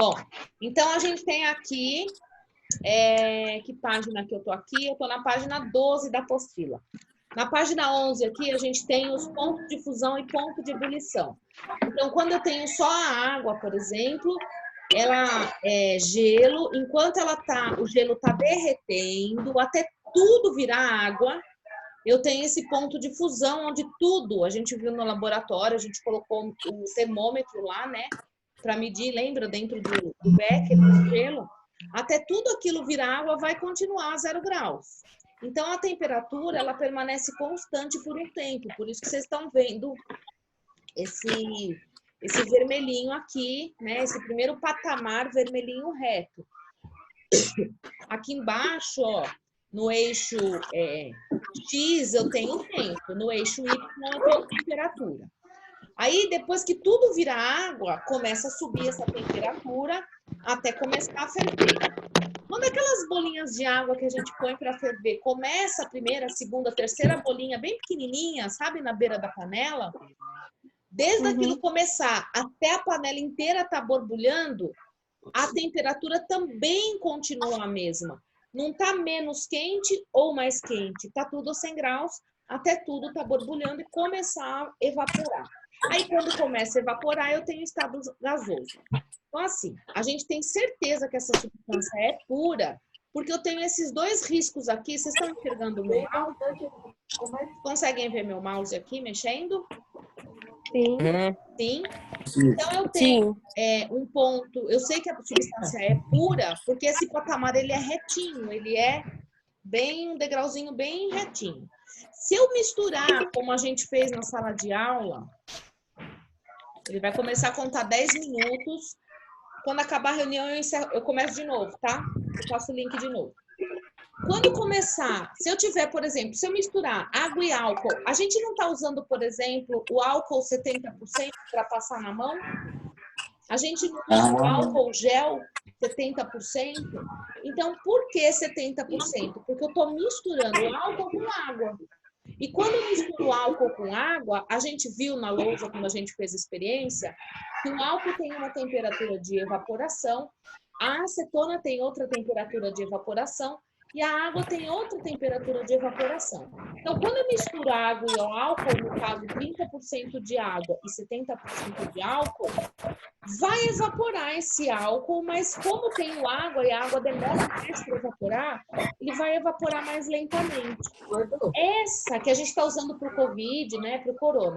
Bom, então a gente tem aqui, que página que eu tô aqui? Eu tô na página 12 da apostila. Na página 11 aqui, a gente tem os pontos de fusão e ponto de ebulição. Então, quando eu tenho só a água, por exemplo, ela é gelo, enquanto o gelo está derretendo, até tudo virar água, eu tenho esse ponto de fusão, onde tudo, a gente viu no laboratório, a gente colocou o termômetro lá, né, para medir, lembra, dentro do becker, do gelo, até tudo aquilo virar água vai continuar a 0 graus. Então, a temperatura, ela permanece constante por um tempo, por isso que vocês estão vendo esse vermelhinho aqui, né? Esse primeiro patamar vermelhinho reto. Aqui embaixo, ó, no eixo X eu tenho tempo, no eixo Y eu tenho temperatura. Aí, depois que tudo vira água, começa a subir essa temperatura até começar a ferver. Quando aquelas bolinhas de água que a gente põe para ferver, começa a primeira, a segunda, a terceira bolinha bem pequenininha, sabe, na beira da panela, desde aquilo começar até a panela inteira estar borbulhando, a temperatura também continua a mesma. Não está menos quente ou mais quente, está tudo a 100 graus, até tudo está borbulhando e começar a evaporar. Aí, quando começa a evaporar, eu tenho estado gasoso. Então, assim, a gente tem certeza que essa substância é pura, porque eu tenho esses dois riscos aqui. Vocês estão enxergando o meu mouse? Conseguem ver meu mouse aqui mexendo? Sim. Sim. Então, eu tenho um ponto... Eu sei que a substância é pura, porque esse patamar ele é retinho, ele é bem um degrauzinho bem retinho. Se eu misturar, como a gente fez na sala de aula, ele vai começar a contar 10 minutos. Quando acabar a reunião, eu começo de novo, tá? Eu faço o link de novo. Quando começar, se eu tiver, por exemplo, se eu misturar água e álcool, a gente não está usando, por exemplo, o álcool 70% para passar na mão? A gente não usa o álcool gel 70%? Então, por que 70%? Porque eu estou misturando álcool com água. E quando eu misturo álcool com água, a gente viu na lousa, quando a gente fez a experiência, que o álcool tem uma temperatura de evaporação, a acetona tem outra temperatura de evaporação e a água tem outra temperatura de evaporação. Então, quando eu misturo a água e o álcool, no caso 30% de água e 70% de álcool, vai evaporar esse álcool, mas como tem água e a água demora mais para evaporar, ele vai evaporar mais lentamente. Essa que a gente está usando para o Covid, né, para o corona,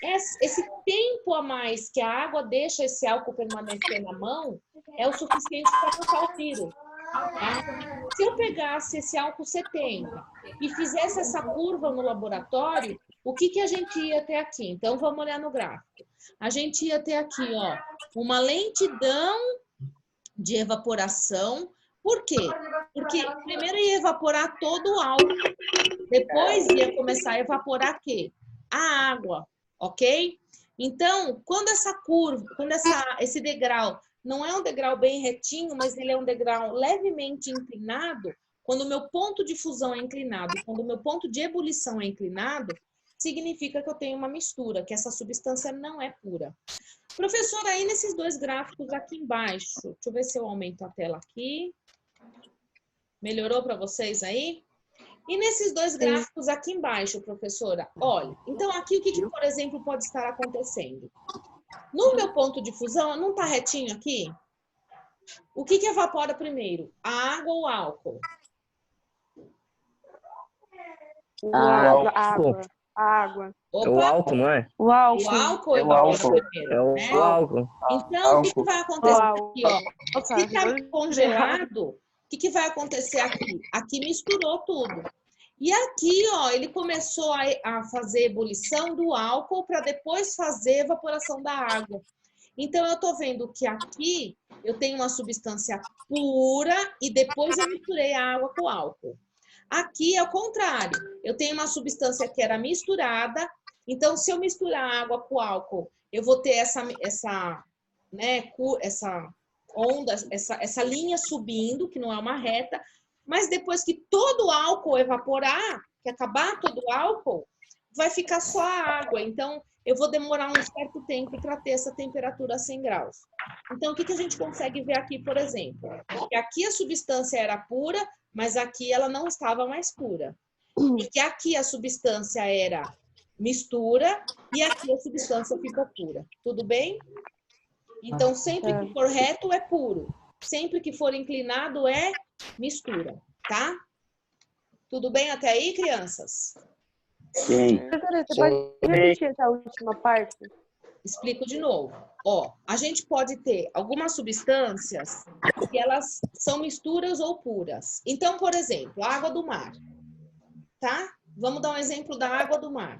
esse tempo a mais que a água deixa esse álcool permanecer na mão é o suficiente para matar o vírus. Tá? Se eu pegasse esse álcool 70 e fizesse essa curva no laboratório, o que a gente ia ter aqui? Então, vamos olhar no gráfico. A gente ia ter aqui, ó, uma lentidão de evaporação. Por quê? Porque primeiro ia evaporar todo o álcool, depois ia começar a evaporar o quê? A água, ok? Então, quando essa curva, quando esse degrau não é um degrau bem retinho, mas ele é um degrau levemente inclinado, quando o meu ponto de fusão é inclinado, quando o meu ponto de ebulição é inclinado, significa que eu tenho uma mistura, que essa substância não é pura. Professor, aí nesses dois gráficos aqui embaixo, deixa eu ver se eu aumento a tela aqui. Melhorou para vocês aí? E nesses dois gráficos aqui embaixo, professora, olha, então aqui o que, por exemplo, pode estar acontecendo? No meu ponto de fusão, não está retinho aqui? O que evapora primeiro? A água ou o álcool? A água. Opa. O álcool, não é? O álcool. O álcool evapora primeiro, né? O álcool. Então, o que vai acontecer aqui, ó? Se está congelado, o que vai acontecer aqui? Aqui misturou tudo. E aqui, ó, ele começou a fazer ebulição do álcool para depois fazer evaporação da água. Então, eu estou vendo que aqui eu tenho uma substância pura e depois eu misturei a água com o álcool. Aqui é o contrário. Eu tenho uma substância que era misturada. Então, se eu misturar a água com álcool, eu vou ter essa onda, essa linha subindo, que não é uma reta. Mas depois que todo o álcool evaporar, que acabar todo o álcool, vai ficar só a água. Então, eu vou demorar um certo tempo para ter essa temperatura a 100 graus. Então, o que a gente consegue ver aqui, por exemplo? Que aqui a substância era pura, mas aqui ela não estava mais pura. E que aqui a substância era mistura e aqui a substância ficou pura. Tudo bem? Então, sempre que for reto é puro. Sempre que for inclinado é mistura, tá? Tudo bem até aí, crianças? Sim. Professora, você pode repetir essa última parte? Explico de novo. Ó, a gente pode ter algumas substâncias que elas são misturas ou puras. Então, por exemplo, a água do mar, tá? Vamos dar um exemplo da água do mar.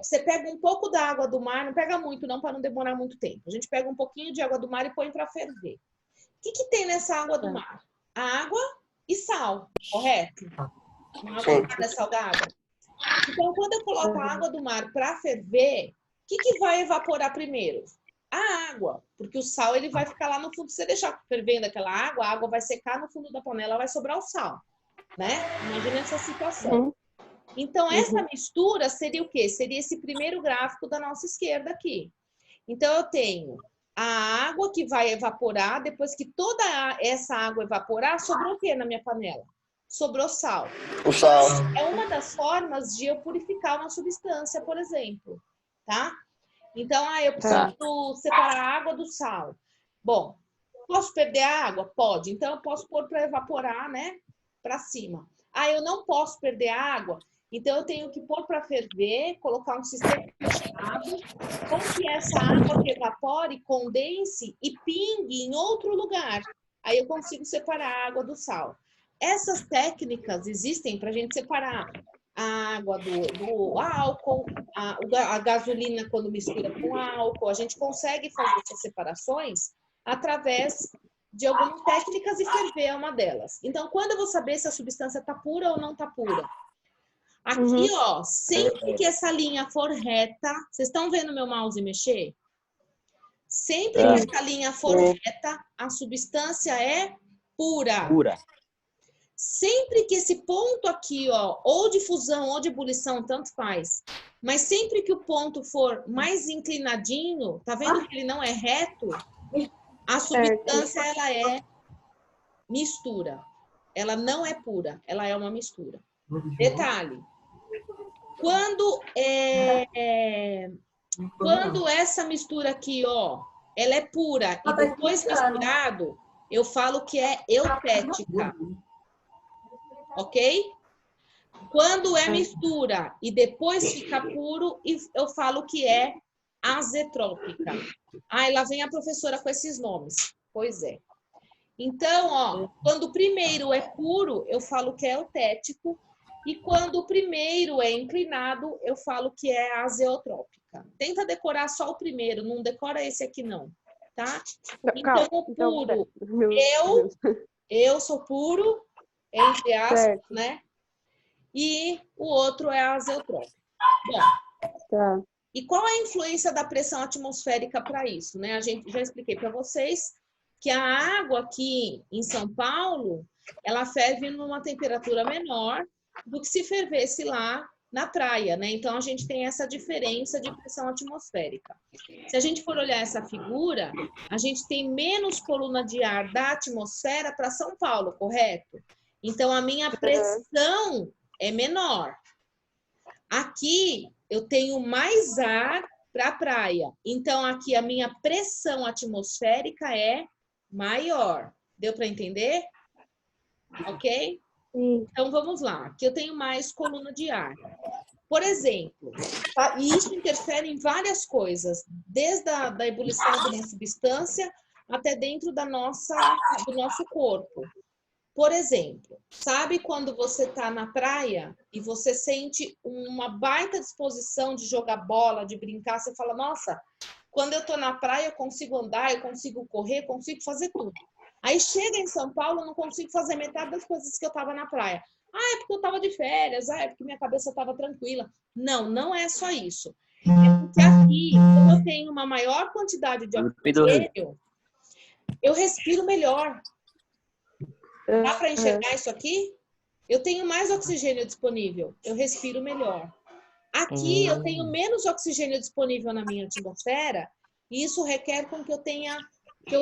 Você pega um pouco da água do mar, não pega muito não, para não demorar muito tempo. A gente pega um pouquinho de água do mar e põe para ferver. O que tem nessa água do mar? A água e sal, correto? Uma água do mar é salgada. Então, quando eu coloco a água do mar para ferver, o que vai evaporar primeiro? A água, porque o sal ele vai ficar lá no fundo. Se você deixar fervendo aquela água, a água vai secar no fundo da panela, vai sobrar o sal, né? Imagina essa situação. Então, essa mistura seria o quê? Seria esse primeiro gráfico da nossa esquerda aqui. Então, eu tenho a água que vai evaporar, depois que toda essa água evaporar, sobrou o quê na minha panela? Sobrou sal. O sal. É uma das formas de eu purificar uma substância, por exemplo, tá? Então, eu preciso separar a água do sal. Bom, posso perder a água? Pode. Então, eu posso pôr para evaporar, né? Para cima. Eu não posso perder a água? Então, eu tenho que pôr para ferver, colocar um sistema fechado, com que essa água que evapore, condense e pingue em outro lugar. Aí eu consigo separar a água do sal. Essas técnicas existem para a gente separar a água do álcool, a gasolina quando mistura com álcool. A gente consegue fazer essas separações através de algumas técnicas e ferver é uma delas. Então, quando eu vou saber se a substância está pura ou não está pura? Aqui, ó, sempre que essa linha for reta, vocês estão vendo meu mouse mexer? Sempre que essa linha for reta, a substância é pura. Pura. Sempre que esse ponto aqui, ó, ou de fusão ou de ebulição, tanto faz, mas sempre que o ponto for mais inclinadinho, tá vendo que ele não é reto? A substância, ela é mistura. Ela não é pura, ela é uma mistura. Detalhe. Quando essa mistura aqui, ó, ela é pura e depois misturado, eu falo que é eutética. Ok? Quando é mistura e depois fica puro, eu falo que é azetrópica. Lá vem a professora com esses nomes. Pois é. Então, ó, quando o primeiro é puro, eu falo que é eutético. E quando o primeiro é inclinado, eu falo que é azeotrópica. Tenta decorar só o primeiro, não decora esse aqui não, tá? Então, o puro, eu sou puro, entre aspas, né? E o outro é azeotrópico. Bom, e qual é a influência da pressão atmosférica para isso, né? A gente já expliquei para vocês que a água aqui em São Paulo, ela ferve numa temperatura menor do que se fervesse lá na praia, né? Então, a gente tem essa diferença de pressão atmosférica. Se a gente for olhar essa figura, a gente tem menos coluna de ar da atmosfera para São Paulo, correto? Então, a minha pressão é menor. Aqui, eu tenho mais ar para a praia. Então, aqui, a minha pressão atmosférica é maior. Deu para entender? Ok? Então, vamos lá. Aqui eu tenho mais coluna de ar. Por exemplo, e isso interfere em várias coisas, desde a ebulição de uma substância até dentro do nosso corpo. Por exemplo, sabe quando você está na praia e você sente uma baita disposição de jogar bola, de brincar, você fala, nossa, quando eu estou na praia eu consigo andar, eu consigo correr, consigo fazer tudo. Aí chega em São Paulo, eu não consigo fazer metade das coisas que eu estava na praia. É porque eu estava de férias, é porque minha cabeça estava tranquila. Não, não é só isso. É porque aqui, como eu tenho uma maior quantidade de oxigênio, eu respiro melhor. Dá para enxergar isso aqui? Eu tenho mais oxigênio disponível, eu respiro melhor. Aqui eu tenho menos oxigênio disponível na minha atmosfera e isso requer com que eu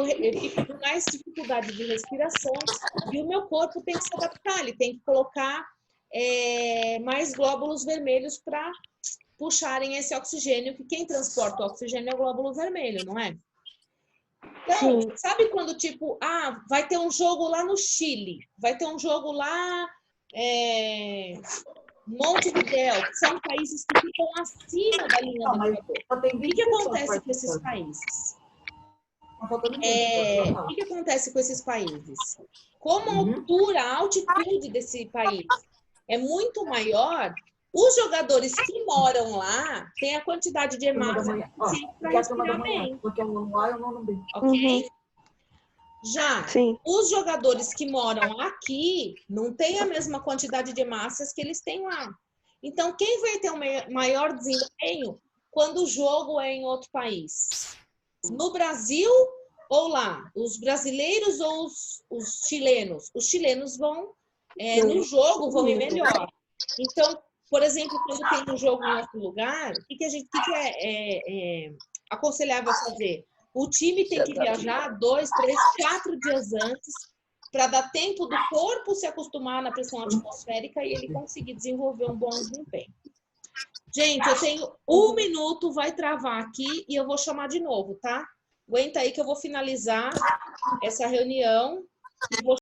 fique com mais dificuldade de respiração e o meu corpo tem que se adaptar, ele tem que colocar mais glóbulos vermelhos para puxarem esse oxigênio, que quem transporta o oxigênio é o glóbulo vermelho, não é? Então, sabe quando, tipo, vai ter um jogo lá no Chile, vai ter um jogo lá Montevidéu, que são países que ficam acima da linha do Equador. O que acontece com esses países? O que acontece com esses países? Como a altitude desse país é muito maior, os jogadores que moram lá têm a quantidade de hemácia para respirar bem. Ok? Já os jogadores que moram aqui não têm a mesma quantidade de hemácias que eles têm lá. Então, quem vai ter um maior desempenho quando o jogo é em outro país? No Brasil ou lá? Os brasileiros ou os chilenos? Os chilenos vão, no jogo, vão ir melhor. Então, por exemplo, quando tem um jogo em outro lugar, o que é aconselhável fazer? O time tem que viajar 2, 3, 4 dias antes para dar tempo do corpo se acostumar na pressão atmosférica e ele conseguir desenvolver um bom desempenho. Gente, eu tenho 1 minuto, vai travar aqui e eu vou chamar de novo, tá? Aguenta aí que eu vou finalizar essa reunião e vou